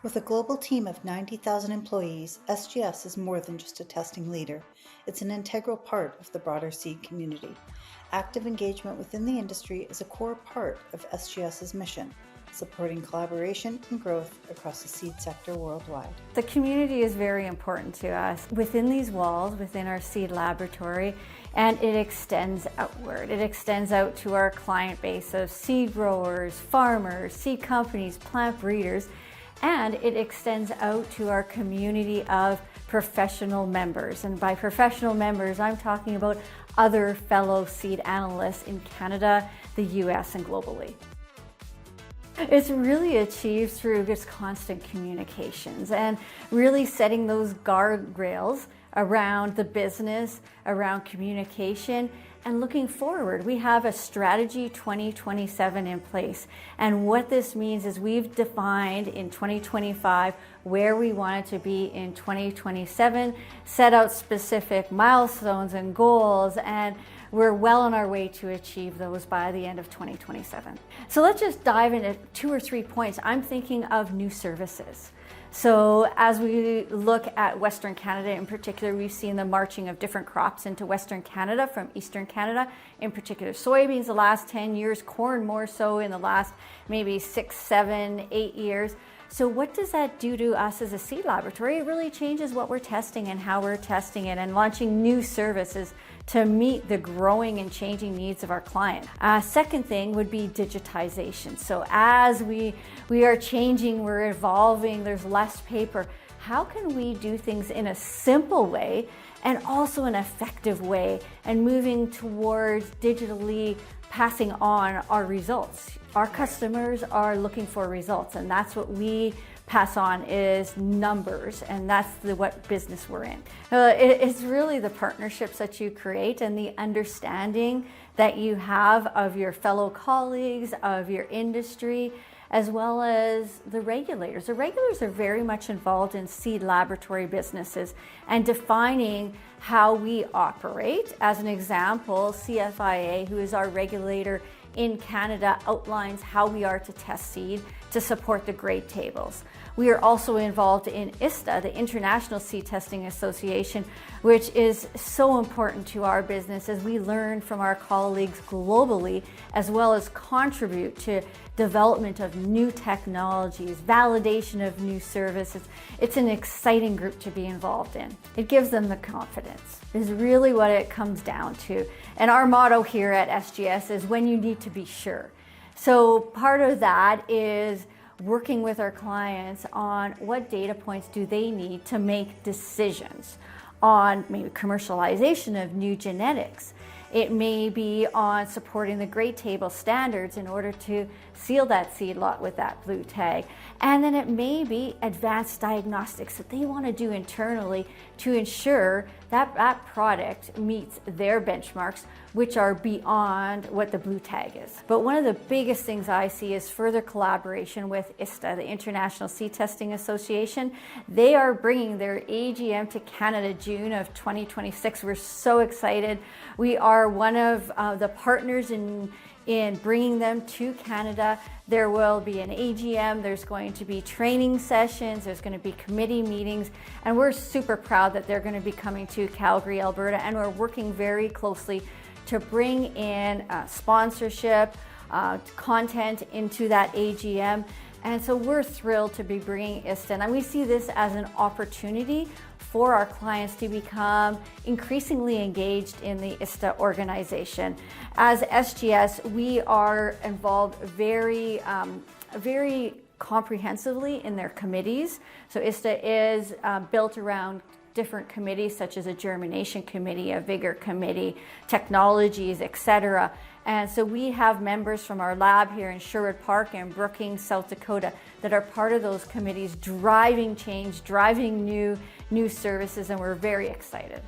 With a global team of 90,000 employees, SGS is more than just a testing leader. It's an integral part of the broader seed community. Active engagement within the industry is a core part of SGS's mission, supporting collaboration and growth across the seed sector worldwide. The community is very important to us within these walls, within our seed laboratory, and it extends outward. It extends out to our client base of seed growers, farmers, seed companies, plant breeders, and it extends out to our community of professional members. And by professional members, I'm talking about other fellow seed analysts in Canada, the US, and globally. It's really achieved through just constant communications and really setting those guardrails around the business, around communication, and looking forward. We have a strategy 2027 in place. And what this means is we've defined in 2025 where we want it to be in 2027, set out specific milestones and goals, and we're well on our way to achieve those by the end of 2027. So let's just dive into 2 or 3 points. I'm thinking of new services. So as we look at Western Canada in particular, we've seen the marching of different crops into Western Canada from Eastern Canada, in particular soybeans the last 10 years, corn more so in the last maybe 6, 7, 8 years. So what does that do to us as a seed laboratory? It really changes what we're testing and how we're testing it and launching new services to meet the growing and changing needs of our client. Second thing would be digitization. So as we are changing, we're evolving, there's less paper. How can we do things in a simple way and also an effective way and moving towards digitally passing on our results? Our customers are looking for results, and that's what we pass on is numbers, and that's what business we're in. It's really the partnerships that you create and the understanding that you have of your fellow colleagues, of your industry, as well as the regulators. The regulators are very much involved in seed laboratory businesses and defining how we operate. As an example, CFIA, who is our regulator in Canada, outlines how we are to test seed to support the grade tables. We are also involved in ISTA, the International Seed Testing Association, which is so important to our business as we learn from our colleagues globally, as well as contribute to development of new technologies, validation of new services. It's an exciting group to be involved in. It gives them the confidence, is really what it comes down to. And our motto here at SGS is when you need to be sure. So part of that is working with our clients on what data points do they need to make decisions on maybe commercialization of new genetics. It may be on supporting the grade table standards in order to seal that seed lot with that blue tag. And then it may be advanced diagnostics that they want to do internally to ensure that that product meets their benchmarks, which are beyond what the blue tag is. But one of the biggest things I see is further collaboration with ISTA, the International Seed Testing Association. They are bringing their AGM to Canada June of 2026. We're so excited. We are one of the partners in bringing them to Canada. There will be an AGM, there's going to be training sessions, there's going to be committee meetings, and we're super proud that they're going to be coming to Calgary, Alberta, and we're working very closely to bring in sponsorship, content into that AGM. And so we're thrilled to be bringing ISTA, and we see this as an opportunity for our clients to become increasingly engaged in the ISTA organization. As SGS, we are involved very comprehensively in their committees. So ISTA is built around different committees such as a germination committee, a vigor committee, technologies, etc. And so we have members from our lab here in Sherwood Park and Brookings, South Dakota, that are part of those committees, driving change, driving new services, and we're very excited.